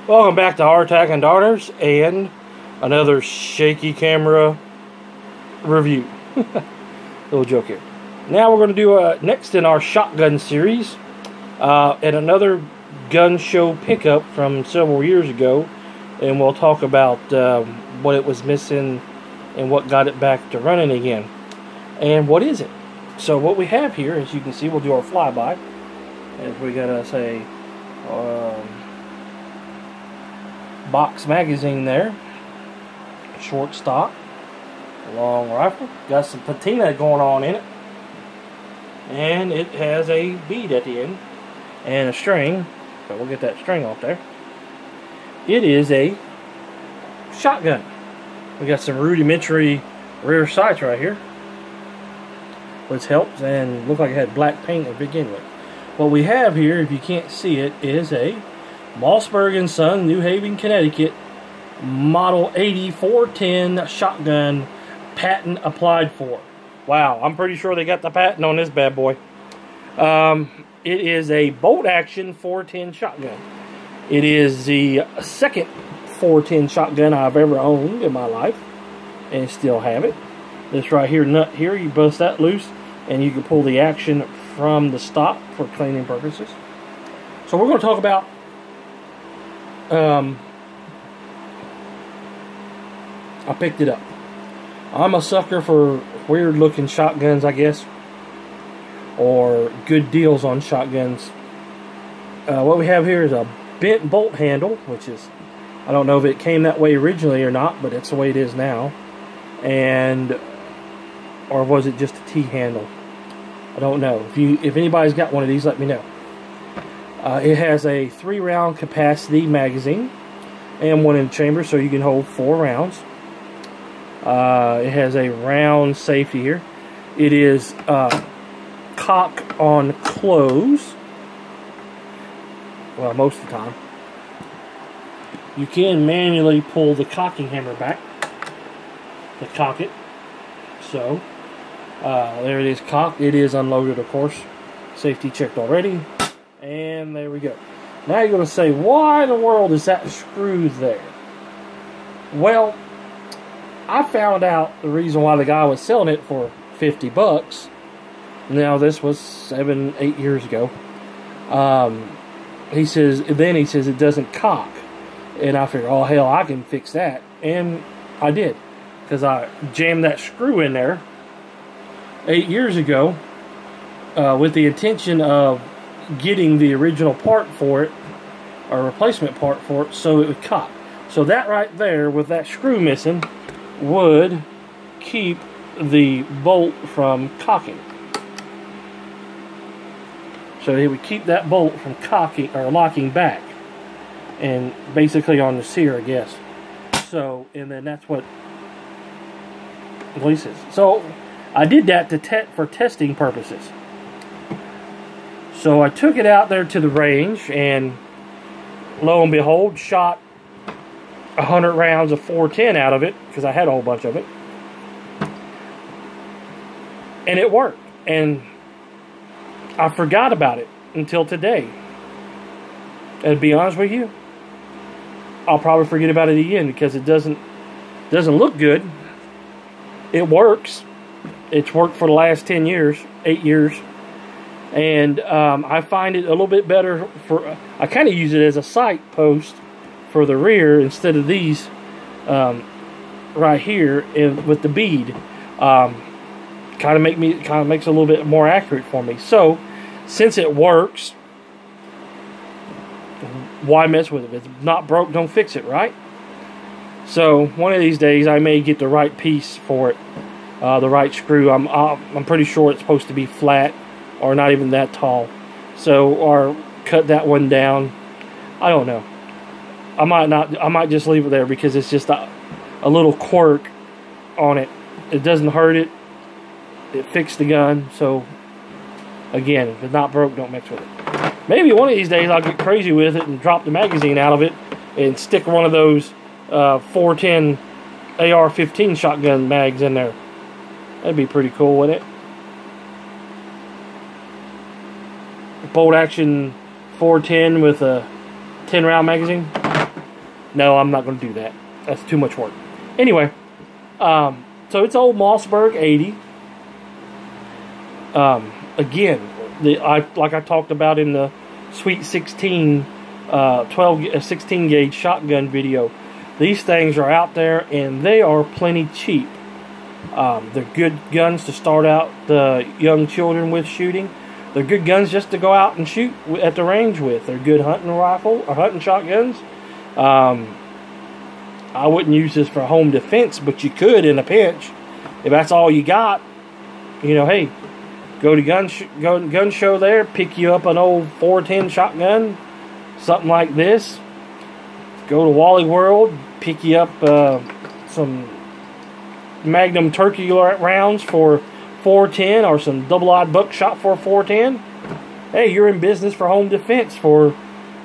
Welcome back to R-TAC and Darters and another shaky camera review. Little joke here. Now we're going to do next in our shotgun series and another gun show pickup from several years ago, and we'll talk about what it was missing and what got it back to running again. And what is it? So what we have here, as you can see, we'll do our flyby. As we got to say, box magazine there, short stock, long rifle, got some patina going on in it, and it has a bead at the end and a string, so we'll get that string off there. It is a shotgun. We got some rudimentary rear sights right here, which helps, and looked like it had black paint to begin with. What we have here, if you can't see it, is a Mossberg & Son, New Haven, Connecticut, Model 8410 shotgun, patent applied for. Wow, I'm pretty sure they got the patent on this bad boy. It is a bolt-action 410 shotgun. It is the second 410 shotgun I've ever owned in my life, and still have it. This right here, nut here, you bust that loose, and you can pull the action from the stock for cleaning purposes. So we're going to talk about I picked it up. I'm a sucker for weird looking shotguns, I guess, or good deals on shotguns. What we have here is a bent bolt handle, which is, I don't know if it came that way originally or not, but it's the way it is now. And or was it just a T handle? I don't know. If anybody's got one of these, let me know. It has a 3-round capacity magazine and one in the chamber, so you can hold 4 rounds. It has a round safety here. It is cock on close. Well, most of the time. You can manually pull the cocking hammer back to cock it. So, there it is cocked. It is unloaded, of course. Safety checked already. And there we go. Now you're going to say, why in the world is that screw there? Well, I found out the reason why the guy was selling it for 50 bucks. Now, this was 7-8 years ago. He says it doesn't cock. And I figured, oh, hell, I can fix that. And I did. Because I jammed that screw in there 8 years ago with the intention of getting the original part for it, or replacement part for it, so it would cock. So that right there, with that screw missing, would keep the bolt from cocking. So it would keep that bolt from cocking or locking back, and basically on the sear, I guess. So, and then that's what he says. So I did that for testing purposes. So I took it out there to the range, and lo and behold, shot 100 rounds of 410 out of it, because I had a whole bunch of it. And it worked. And I forgot about it until today. And to be honest with you, I'll probably forget about it again, because it doesn't look good. It works. It's worked for the last 10 years, 8 years. And I find it a little bit better for, I kind of use it as a sight post for the rear instead of these right here with the bead. Kind of makes it a little bit more accurate for me. So since it works, why mess with it? If it's not broke, don't fix it, right? So one of these days I may get the right piece for it, the right screw. I'm pretty sure it's supposed to be flat, or not even that tall. So, or cut that one down. I don't know. I might just leave it there, because it's just a little quirk on it. It doesn't hurt it. It fixed the gun. So again, if it's not broke, don't mix with it. Maybe one of these days I'll get crazy with it and drop the magazine out of it and stick one of those 410 AR-15 shotgun mags in there. That'd be pretty cool, wouldn't it? Bolt action 410 with a 10 round magazine. No, I'm not going to do that. That's too much work. Anyway, so it's old Mossberg 80. Again, like I talked about in the Sweet 16, 16 gauge shotgun video. These things are out there and they are plenty cheap. They're good guns to start out the young children with shooting. They're good guns just to go out and shoot at the range with. They're good hunting rifle or hunting shotguns. I wouldn't use this for home defense, but you could in a pinch. If that's all you got, you know, hey, go to gun show there, pick you up an old 410 shotgun, something like this. Go to Wally World, pick you up some Magnum turkey rounds for 410 or some double-aught buckshot for 410. Hey, you're in business for home defense for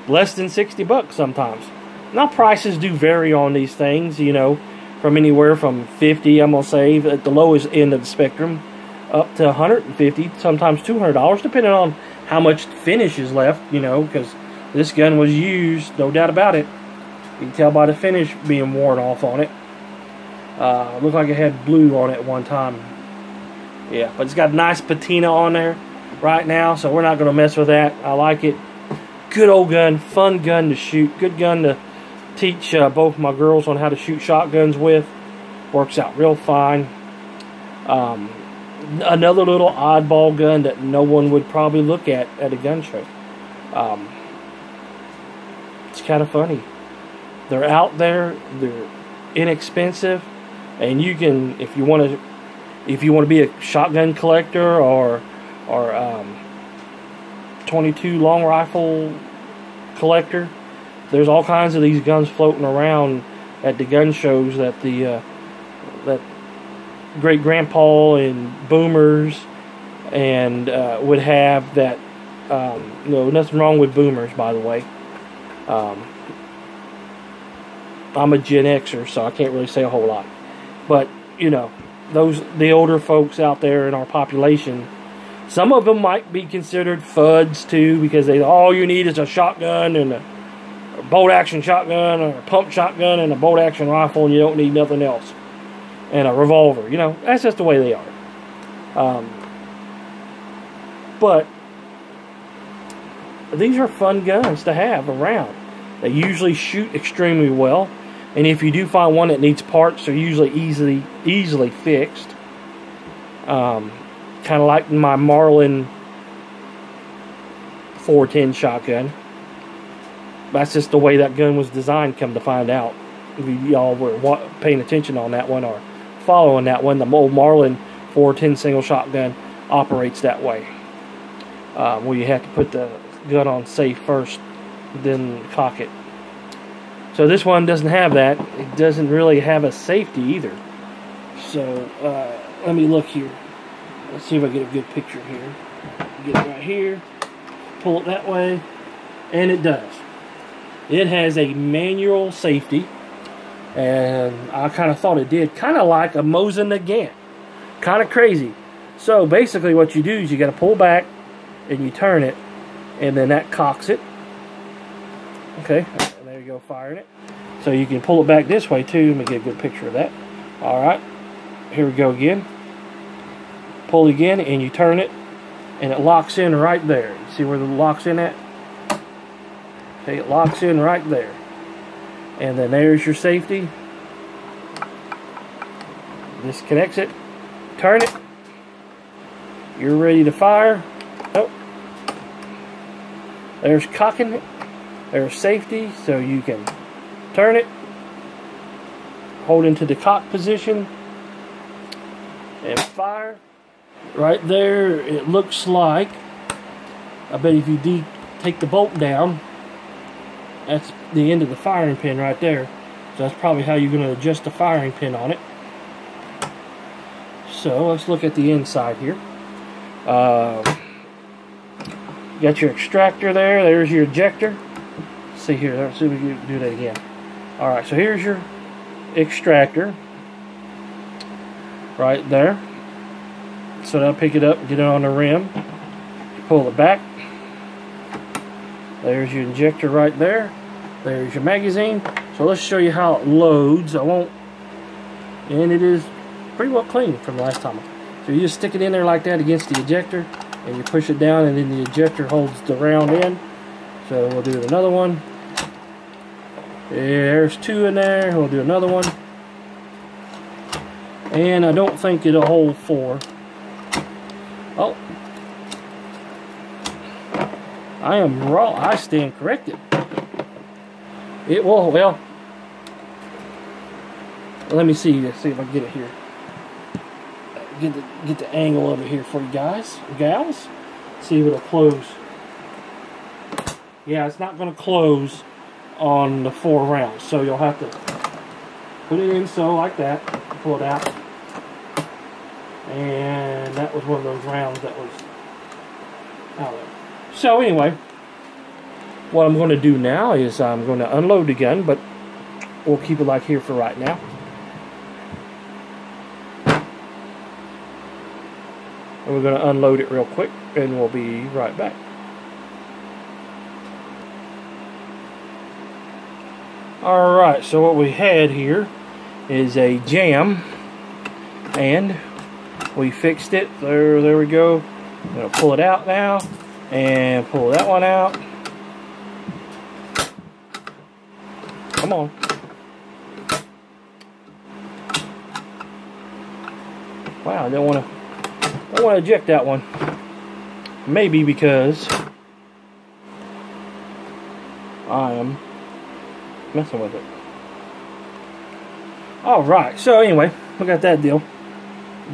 less than 60 bucks sometimes. Now prices do vary on these things, you know, from anywhere from 50, I'm going to say, at the lowest end of the spectrum, up to 150, sometimes $200, depending on how much finish is left, you know, because this gun was used, no doubt about it. You can tell by the finish being worn off on it. Looked like it had blue on it at one time. Yeah, but it's got a nice patina on there right now, so we're not going to mess with that. I like it. Good old gun, fun gun to shoot, good gun to teach both my girls on how to shoot shotguns with. Works out real fine. Another little oddball gun that no one would probably look at a gun show. It's kind of funny. They're out there, they're inexpensive, and you can, if you want to be a shotgun collector or 22 long rifle collector, there's all kinds of these guns floating around at the gun shows that that great grandpa and boomers and would have. That no, nothing wrong with boomers, by the way. I'm a Gen Xer, so I can't really say a whole lot. But, you know, the older folks out there in our population, some of them might be considered fuds too, because all you need is a shotgun and a bolt-action shotgun or a pump shotgun and a bolt-action rifle, and you don't need nothing else. And a revolver. You know, that's just the way they are. But these are fun guns to have around. They usually shoot extremely well. And if you do find one that needs parts, they're usually easily fixed. Kind of like my Marlin 410 shotgun. That's just the way that gun was designed, come to find out. If y'all were paying attention on that one or following that one, the old Marlin 410 single shotgun operates that way. Where you have to put the gun on safe first, then cock it. So this one doesn't have that. It doesn't really have a safety either. So let me look here. Let's see if I get a good picture here. Get it right here. Pull it that way. And it does. It has a manual safety. And I kind of thought it did. Kind of like a Mosin Nagant. Kind of crazy. So basically what you do is you got to pull back and you turn it. And then that cocks it. Okay. And there you go, firing it. So you can pull it back this way too. Let me get a good picture of that. Alright. Here we go again. Pull it again and you turn it. And it locks in right there. You see where it locks in at? Okay, it locks in right there. And then there's your safety. Disconnects it. Turn it. You're ready to fire. Oh. There's cocking it. There's safety, so you can turn it. Hold into the cock position. And fire. Right there, it looks like, I bet if you take the bolt down, that's the end of the firing pin right there. So that's probably how you're going to adjust the firing pin on it. So let's look at the inside here. Got your extractor there. There's your ejector. Let's see here. Let's see if we can do that again. Alright, so here's your extractor. Right there. So now pick it up and get it on the rim. Pull it back. There's your injector right there. There's your magazine. So So let's show you how it loads. And it is pretty well clean from the last time. So you just stick it in there like that against the ejector, and you push it down, and then the ejector holds the round in. So we'll do another one. There's 2 in there. We'll do another one. And I don't think it'll hold 4. Oh. I am wrong. I stand corrected. It will, well, let me see if I can get it here. Get the angle of it here for you guys, gals. See if it'll close. Yeah, it's not going to close on the 4 rounds, so you'll have to put it in so like that, pull it out, and that was one of those rounds that was out there. So anyway, what I'm going to do now is I'm going to unload the gun, but we'll keep it like here for right now. And we're going to unload it real quick, and we'll be right back. Alright, so what we had here is a jam, and we fixed it. There we go. I'm going to pull it out now, and pull that one out. Come on. Wow, I don't want to eject that one. Maybe because I am messing with it. Alright, so anyway, we got that deal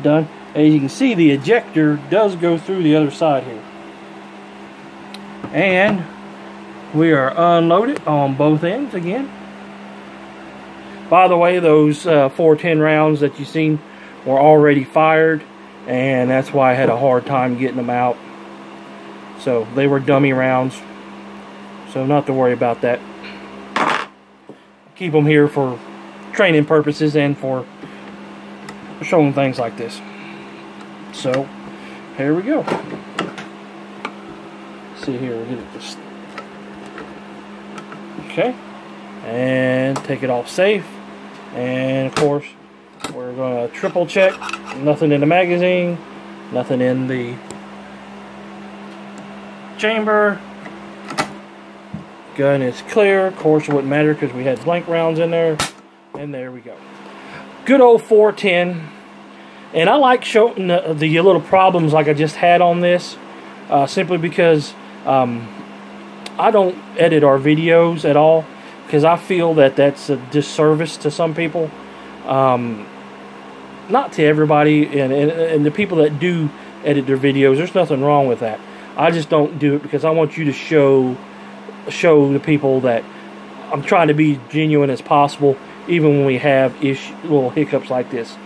done. As you can see, the ejector does go through the other side here. And we are unloaded on both ends again. By the way, those 410 rounds that you've seen were already fired, and that's why I had a hard time getting them out. So they were dummy rounds, so not to worry about that. Keep them here for training purposes and for showing things like this. So here we go. See here, we'll get it just okay, and take it off safe. And of course, we're going to triple check. Nothing in the magazine, nothing in the chamber. Gun is clear. Of course, it wouldn't matter because we had blank rounds in there. And there we go. Good old 410. And I like showing the little problems like I just had on this, simply because I don't edit our videos at all, because I feel that that's a disservice to some people. Not to everybody, and the people that do edit their videos, there's nothing wrong with that. I just don't do it because I want you to show the people that I'm trying to be genuine as possible, even when we have little hiccups like this.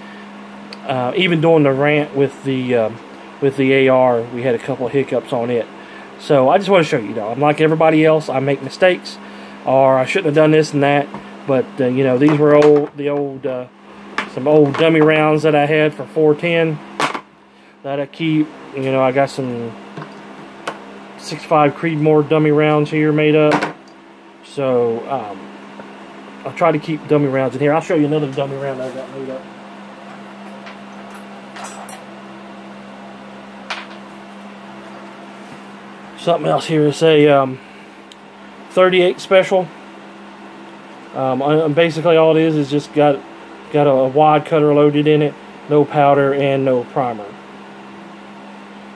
Even during the rant with the AR, we had a couple of hiccups on it. So I just want to show you, though, I'm like everybody else. I make mistakes, or I shouldn't have done this and that. But you know, these were some old dummy rounds that I had for 410 that I keep. You know, I got some 6.5 Creedmoor dummy rounds here made up. So I'll try to keep dummy rounds in here. I'll show you another dummy round I got made up. Something else here is a 38 special. Basically all it is just got a wad cutter loaded in it, no powder and no primer.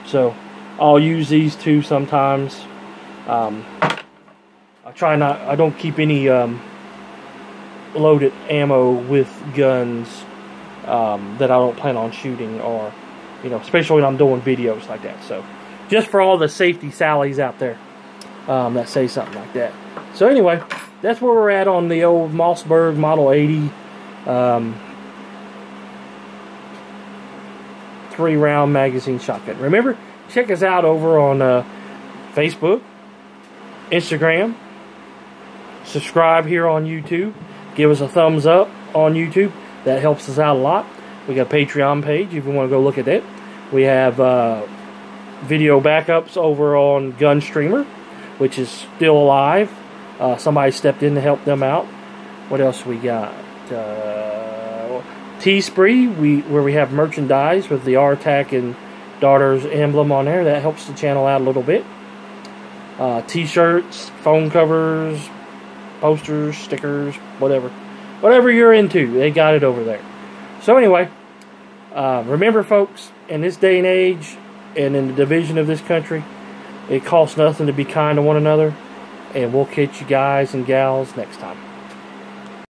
So I'll use these two sometimes. I don't keep any loaded ammo with guns that I don't plan on shooting, or especially when I'm doing videos like that. So just for all the safety sallies out there that say something like that. So anyway, that's where we're at on the old Mossberg Model 80 3-round magazine shotgun. Remember, check us out over on Facebook, Instagram. Subscribe here on YouTube. Give us a thumbs up on YouTube. That helps us out a lot. We got a Patreon page if you want to go look at that. We have video backups over on Gun Streamer, which is still alive. Somebody stepped in to help them out. What else we got? Teespring, where we have merchandise with the R-TAC and Daughter's emblem on there. That helps the channel out a little bit. T-shirts, phone covers, posters, stickers, whatever. Whatever you're into, they got it over there. So anyway, remember folks, in this day and age, and in the division of this country, it costs nothing to be kind to one another. And we'll catch you guys and gals next time.